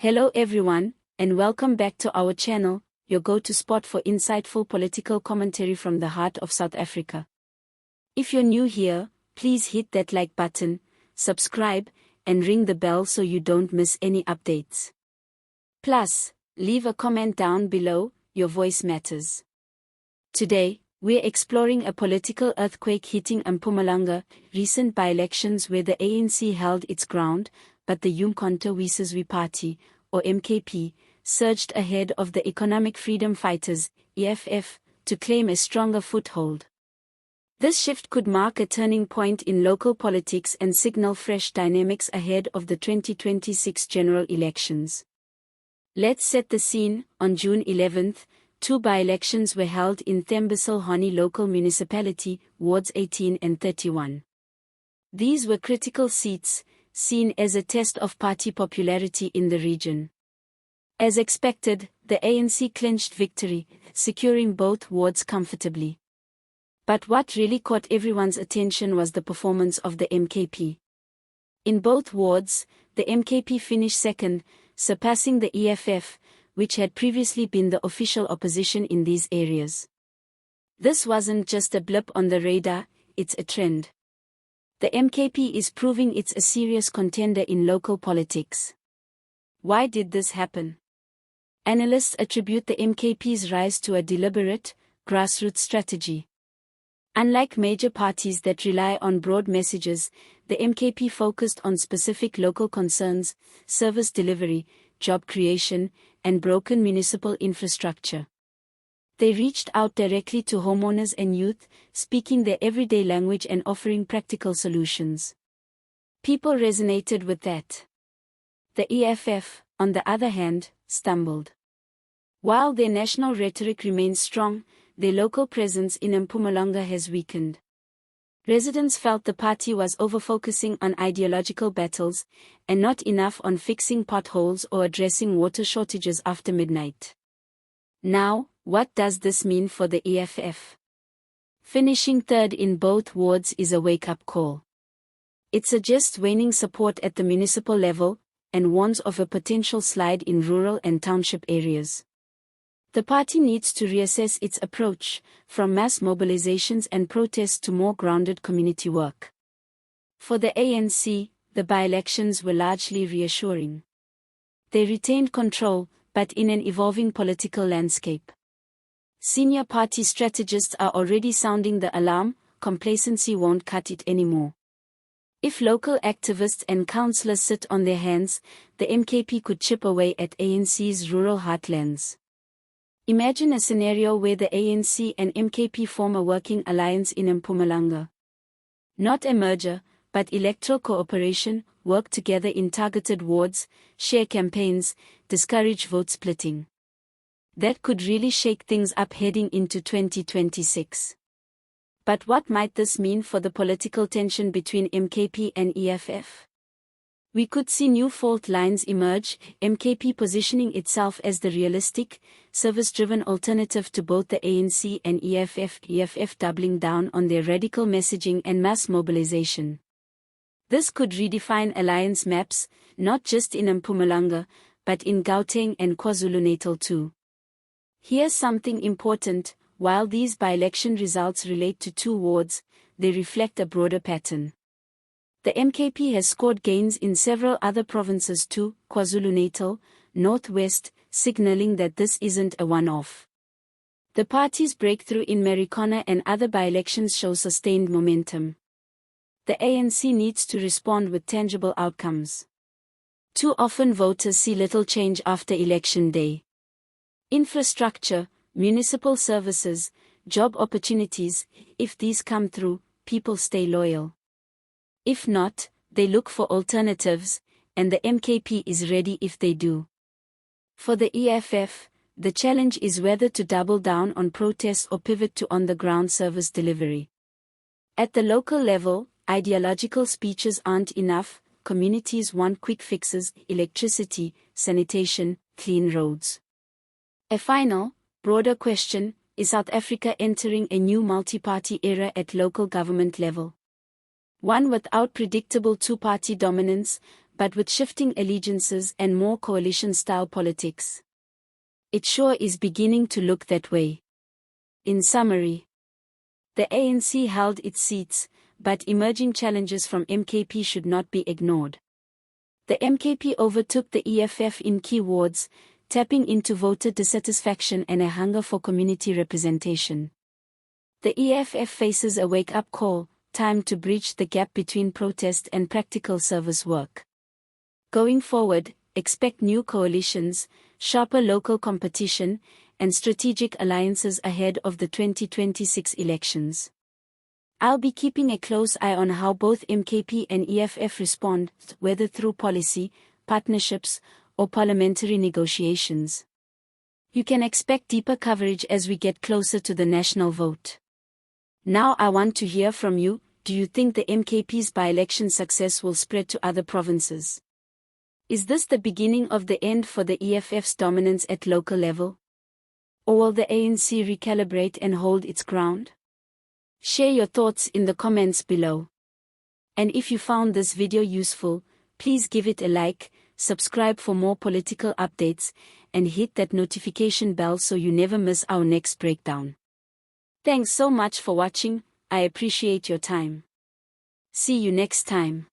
Hello everyone, and welcome back to our channel, your go-to spot for insightful political commentary from the heart of South Africa. If you're new here, please hit that like button, subscribe, and ring the bell so you don't miss any updates. Plus, leave a comment down below, your voice matters. Today, we're exploring a political earthquake hitting Mpumalanga, recent by-elections where the ANC held its ground, but the uMkhonto weSizwe party, or MKP, surged ahead of the Economic Freedom Fighters, EFF, to claim a stronger foothold. This shift could mark a turning point in local politics and signal fresh dynamics ahead of the 2026 general elections. Let's set the scene. On June 11th, two by-elections were held in Thembisile local municipality, wards 18 and 31. These were critical seats, seen as a test of party popularity in the region. As expected, the ANC clinched victory, securing both wards comfortably. But what really caught everyone's attention was the performance of the MKP. In both wards, the MKP finished second, surpassing the EFF, which had previously been the official opposition in these areas. This wasn't just a blip on the radar, it's a trend. The MKP is proving it's a serious contender in local politics. Why did this happen? Analysts attribute the MKP's rise to a deliberate, grassroots strategy. Unlike major parties that rely on broad messages, the MKP focused on specific local concerns, service delivery, job creation, and broken municipal infrastructure. They reached out directly to homeowners and youth, speaking their everyday language and offering practical solutions. People resonated with that. The EFF, on the other hand, stumbled. While their national rhetoric remains strong, their local presence in Mpumalanga has weakened. Residents felt the party was over-focusing on ideological battles, and not enough on fixing potholes or addressing water shortages after midnight. Now, what does this mean for the EFF? Finishing third in both wards is a wake-up call. It suggests waning support at the municipal level, and warns of a potential slide in rural and township areas. The party needs to reassess its approach, from mass mobilizations and protests to more grounded community work. For the ANC, the by-elections were largely reassuring. They retained control, but in an evolving political landscape. Senior party strategists are already sounding the alarm: complacency won't cut it anymore. If local activists and councillors sit on their hands, the MKP could chip away at ANC's rural heartlands. Imagine a scenario where the ANC and MKP form a working alliance in Mpumalanga. Not a merger, but electoral cooperation, work together in targeted wards, share campaigns, discourage vote splitting. That could really shake things up heading into 2026. But what might this mean for the political tension between MKP and EFF? We could see new fault lines emerge, MKP positioning itself as the realistic, service-driven alternative to both the ANC and EFF doubling down on their radical messaging and mass mobilization. This could redefine alliance maps, not just in Mpumalanga, but in Gauteng and KwaZulu-Natal too. Here's something important: while these by-election results relate to two wards, they reflect a broader pattern. The MKP has scored gains in several other provinces too, KwaZulu-Natal, Northwest, signaling that this isn't a one-off. The party's breakthrough in Marikana and other by-elections show sustained momentum. The ANC needs to respond with tangible outcomes. Too often voters see little change after election day. Infrastructure, municipal services, job opportunities, if these come through, people stay loyal. If not, they look for alternatives, and the MKP is ready if they do. For the EFF, the challenge is whether to double down on protests or pivot to on-the-ground service delivery. At the local level, ideological speeches aren't enough. Communities want quick fixes: electricity, sanitation, clean roads. A final, broader question: is South Africa entering a new multi-party era at local government level? One without predictable two-party dominance, but with shifting allegiances and more coalition-style politics. It sure is beginning to look that way. In summary, the ANC held its seats, but emerging challenges from MKP should not be ignored. The MKP overtook the EFF in key wards, tapping into voter dissatisfaction and a hunger for community representation. The EFF faces a wake-up call, time to bridge the gap between protest and practical service work. Going forward, expect new coalitions, sharper local competition, and strategic alliances ahead of the 2026 elections. I'll be keeping a close eye on how both MKP and EFF respond, whether through policy, partnerships, or parliamentary negotiations. You can expect deeper coverage as we get closer to the national vote. Now I want to hear from you. Do you think the MKP's by-election success will spread to other provinces? Is this the beginning of the end for the EFF's dominance at local level? Or will the ANC recalibrate and hold its ground? Share your thoughts in the comments below. And if you found this video useful, please give it a like, subscribe for more political updates, and hit that notification bell so you never miss our next breakdown. Thanks so much for watching. I appreciate your time. See you next time.